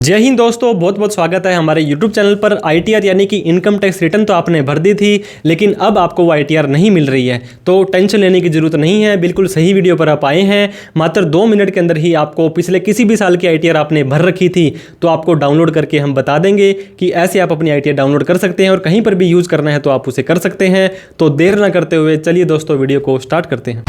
जय हिंद दोस्तों, बहुत बहुत स्वागत है हमारे YouTube चैनल पर। ITR यानी कि इनकम टैक्स रिटर्न तो आपने भर दी थी, लेकिन अब आपको वो ITR नहीं मिल रही है। तो टेंशन लेने की ज़रूरत नहीं है, बिल्कुल सही वीडियो पर आप आए हैं। मात्र 2 मिनट के अंदर ही आपको पिछले किसी भी साल की ITR आपने भर रखी थी तो आपको डाउनलोड करके हम बता देंगे कि ऐसे आप अपनी ITR डाउनलोड कर सकते हैं और कहीं पर भी यूज़ करना है तो आप उसे कर सकते हैं। तो देर ना करते हुए चलिए दोस्तों वीडियो को स्टार्ट करते हैं।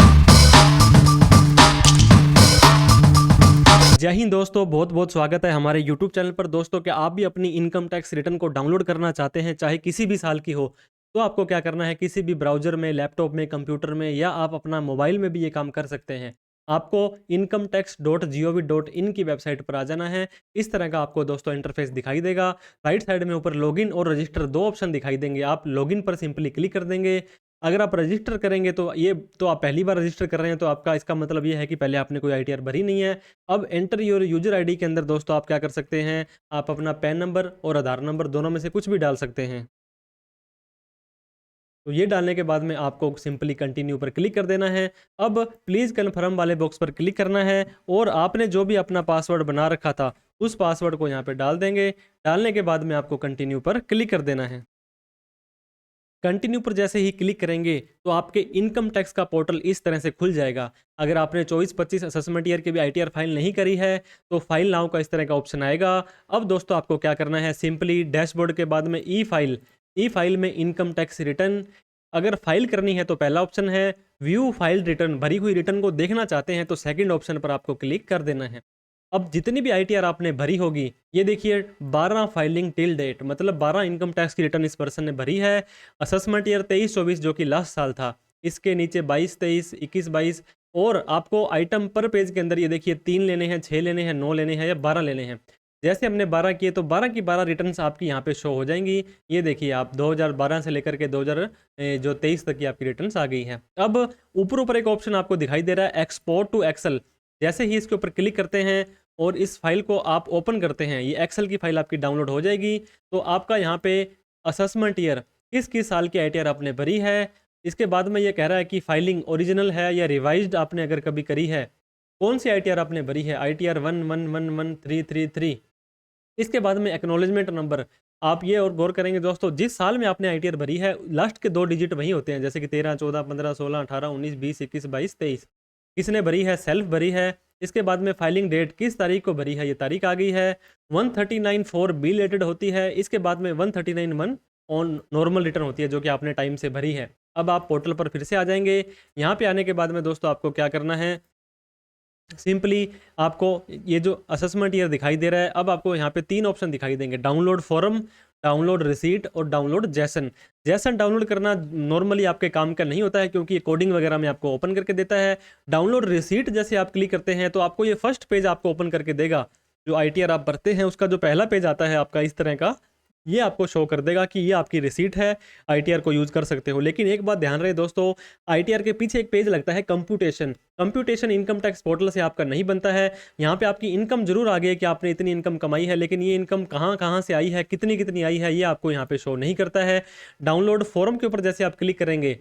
जय हिंद दोस्तों, बहुत बहुत स्वागत है हमारे YouTube चैनल पर। दोस्तों, क्या आप भी अपनी इनकम टैक्स रिटर्न को डाउनलोड करना चाहते हैं, चाहे किसी भी साल की हो? तो आपको क्या करना है, किसी भी ब्राउज़र में, लैपटॉप में, कंप्यूटर में, या आप अपना मोबाइल में भी ये काम कर सकते हैं। आपको incometax.gov.in की वेबसाइट पर आ जाना है। इस तरह का आपको दोस्तों इंटरफेस दिखाई देगा। राइट साइड में ऊपर लॉगिन और रजिस्टर 2 ऑप्शन दिखाई देंगे। आप लॉगिन पर सिंपली क्लिक कर देंगे। अगर आप रजिस्टर करेंगे तो आप पहली बार रजिस्टर कर रहे हैं, तो आपका इसका मतलब ये है कि पहले आपने कोई ITR भरी नहीं है। अब एंटर योर यूजर ID के अंदर दोस्तों आप क्या कर सकते हैं, आप अपना पैन नंबर और आधार नंबर दोनों में से कुछ भी डाल सकते हैं। तो ये डालने के बाद में आपको सिंपली कंटिन्यू पर क्लिक कर देना है। अब प्लीज़ कन्फर्म वाले बॉक्स पर क्लिक करना है और आपने जो भी अपना पासवर्ड बना रखा था उस पासवर्ड को यहाँ पे डाल देंगे। डालने के बाद में आपको कंटिन्यू पर क्लिक कर देना है। कंटिन्यू पर जैसे ही क्लिक करेंगे तो आपके इनकम टैक्स का पोर्टल इस तरह से खुल जाएगा। अगर आपने 24-25 असेसमेंट ईयर की भी ITR फाइल नहीं करी है तो फाइल नाउ का इस तरह का ऑप्शन आएगा। अब दोस्तों आपको क्या करना है, सिंपली डैशबोर्ड के बाद में ई फाइल में इनकम टैक्स रिटर्न अगर फाइल करनी है तो पहला ऑप्शन है। व्यू फाइल रिटर्न, भरी हुई रिटर्न को देखना चाहते हैं तो सेकंड ऑप्शन पर आपको क्लिक कर देना है। अब जितनी भी ITR आपने भरी होगी, ये देखिए 12 फाइलिंग टिल डेट, मतलब 12 इनकम टैक्स की रिटर्न इस पर्सन ने भरी है। असेसमेंट ईयर 23-24 जो कि लास्ट साल था, इसके नीचे 22-23, 21-22, और आपको आइटम पर पेज के अंदर ये देखिए 3 लेने हैं, 6 लेने हैं, 9 लेने हैं या 12 लेने हैं। जैसे हमने 12 किए तो 12 की 12 रिटर्न्स आपकी यहाँ पे शो हो जाएंगी। ये देखिए आप 2012 से लेकर के 2023 तक की आपकी रिटर्न्स आ गई हैं। अब ऊपर एक ऑप्शन आपको दिखाई दे रहा है, एक्सपोर्ट टू एक्सेल। जैसे ही इसके ऊपर क्लिक करते हैं और इस फाइल को आप ओपन करते हैं, ये एक्सेल की फाइल आपकी डाउनलोड हो जाएगी। तो आपका यहाँ पे असेसमेंट ईयर किस किस साल की ITR आपने भरी है, इसके बाद में ये कह रहा है कि फाइलिंग ओरिजिनल है या रिवाइज्ड आपने अगर कभी करी है, कौन सी ITR आपने भरी है, ITR 11111333। इसके बाद में एक्नॉलेजमेंट नंबर, आप ये और गौर करेंगे दोस्तों, जिस साल में आपने ITR भरी है लास्ट के 2 डिजिट वही होते हैं, जैसे कि 13, 14, 15, 16, 18, 19, 20, 21, 22, 23। किसने भरी है, सेल्फ भरी है। इसके बाद में फाइलिंग डेट किस तारीख को भरी है, ये तारीख आ गई है। 139(4) बी रिलेटेड होती है। इसके बाद में 139(1) ऑन नॉर्मल रिटर्न होती है जो कि आपने टाइम से भरी है। अब आप पोर्टल पर फिर से आ जाएंगे। यहाँ पे आने के बाद में दोस्तों आपको क्या करना है, सिंपली आपको ये जो असेसमेंट ईयर दिखाई दे रहा है, अब आपको यहाँ पे 3 ऑप्शन दिखाई देंगे, डाउनलोड फॉर्म, डाउनलोड रिसीट और डाउनलोड जैसन। जैसन डाउनलोड करना नॉर्मली आपके काम का नहीं होता है क्योंकि ये कोडिंग वगैरह में आपको ओपन करके देता है। डाउनलोड रिसीट जैसे आप क्लिक करते हैं तो आपको ये फर्स्ट पेज आपको ओपन करके देगा। जो ITR आप भरते हैं उसका जो पहला पेज आता है आपका इस तरह का, ये आपको शो कर देगा कि ये आपकी रिसीट है, ITR को यूज़ कर सकते हो। लेकिन एक बात ध्यान रहे दोस्तों, ITR के पीछे एक पेज लगता है कंप्यूटेशन इनकम टैक्स पोर्टल से आपका नहीं बनता है। यहाँ पे आपकी इनकम जरूर आ गई है कि आपने इतनी इनकम कमाई है, लेकिन ये इनकम कहाँ कहाँ से आई है, कितनी कितनी आई है, ये आपको यहाँ पे शो नहीं करता है। डाउनलोड फॉर्म के ऊपर जैसे आप क्लिक करेंगे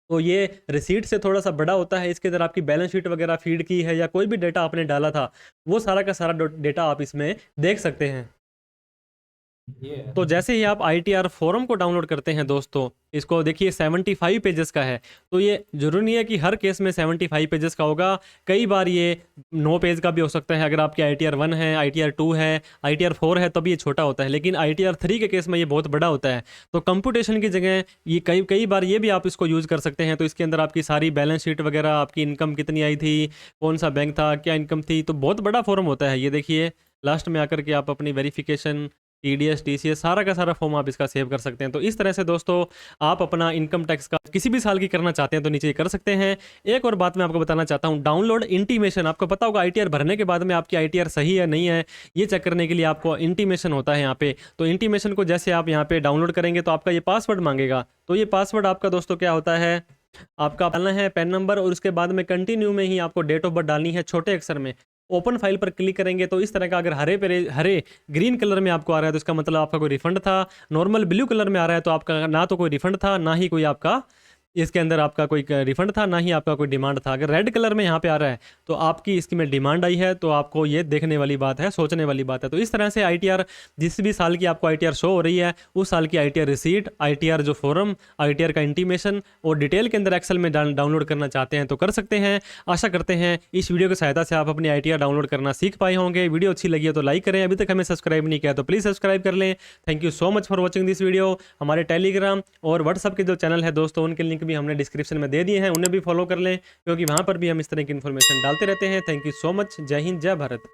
तो ये रिसीट से थोड़ा सा बड़ा होता है। इसके अंदर आपकी बैलेंस शीट वगैरह फीड की है या कोई भी डेटा आपने डाला था, वो सारा का सारा डेटा आप इसमें देख सकते हैं। तो जैसे ही आप ITR फॉरम को डाउनलोड करते हैं दोस्तों, इसको देखिए 75 पेजेस का है। तो ये जरूरी नहीं है कि हर केस में 75 पेजेस का होगा, कई बार ये 9 पेज का भी हो सकता है। अगर आपकी ITR 1 है, ITR 2 है, ITR 4 है तब ये छोटा होता है, लेकिन ITR 3 के केस में ये बहुत बड़ा होता है। तो कंप्यूटेशन की जगह ये कई बार ये भी आप इसको यूज़ कर सकते हैं। तो इसके अंदर आपकी सारी बैलेंस शीट वगैरह, आपकी इनकम कितनी आई थी, कौन सा बैंक था, क्या इनकम थी, तो बहुत बड़ा फॉर्म होता है। ये देखिए लास्ट में आकर के आप अपनी वेरिफिकेशन, TDS TCS सारा का सारा फॉर्म आप इसका सेव कर सकते हैं। तो इस तरह से दोस्तों आप अपना इनकम टैक्स का किसी भी साल की करना चाहते हैं तो नीचे कर सकते हैं। एक और बात मैं आपको बताना चाहता हूं, डाउनलोड इंटीमेशन। आपको पता होगा ITR भरने के बाद में आपकी ITR सही है नहीं है, ये चेक करने के लिए आपको इंटीमेशन होता है यहाँ पे। तो इंटीमेशन को जैसे आप यहाँ पे डाउनलोड करेंगे तो आपका ये पासवर्ड मांगेगा। तो ये पासवर्ड आपका दोस्तों क्या होता है, आपका डालना है पैन नंबर और उसके बाद में कंटिन्यू में ही आपको डेट ऑफ बर्थ डालनी है छोटे अक्षर में। ओपन फाइल पर क्लिक करेंगे तो इस तरह का अगर हरे ग्रीन कलर में आपको आ रहा है तो इसका मतलब आपका कोई रिफंड था। नॉर्मल ब्लू कलर में आ रहा है तो आपका ना तो कोई रिफंड था, ना ही कोई आपका इसके अंदर आपका कोई रिफंड था, ना ही आपका कोई डिमांड था। अगर रेड कलर में यहाँ पे आ रहा है तो आपकी इसकी में डिमांड आई है, तो आपको ये देखने वाली बात है, सोचने वाली बात है। तो इस तरह से ITR, जिस भी साल की आपको ITR शो हो रही है, उस साल की ITR रिसीट, ITR जो फॉर्म, ITR का इंटीमेशन और डिटेल के अंदर एक्सेल में डाउनलोड करना चाहते हैं तो कर सकते हैं। आशा करते हैं इस वीडियो की सहायता से आप अपनी ITR डाउनलोड करना सीख पाए होंगे। वीडियो अच्छी लगी है तो लाइक करें, अभी तक हमें सब्सक्राइब नहीं किया तो प्लीज़ सब्सक्राइब कर लें। Thank you so much for watching this video. हमारे टेलीग्राम और व्हाट्सअप के जो चैनल है दोस्तों, उनके लिंक भी हमने डिस्क्रिप्शन में दे दिए हैं, उन्हें भी फॉलो कर लें, क्योंकि वहाँ पर भी हम इस तरह की इन्फॉर्मेशन डालते रहते हैं। Thank you so much. जय हिंद, जय भारत।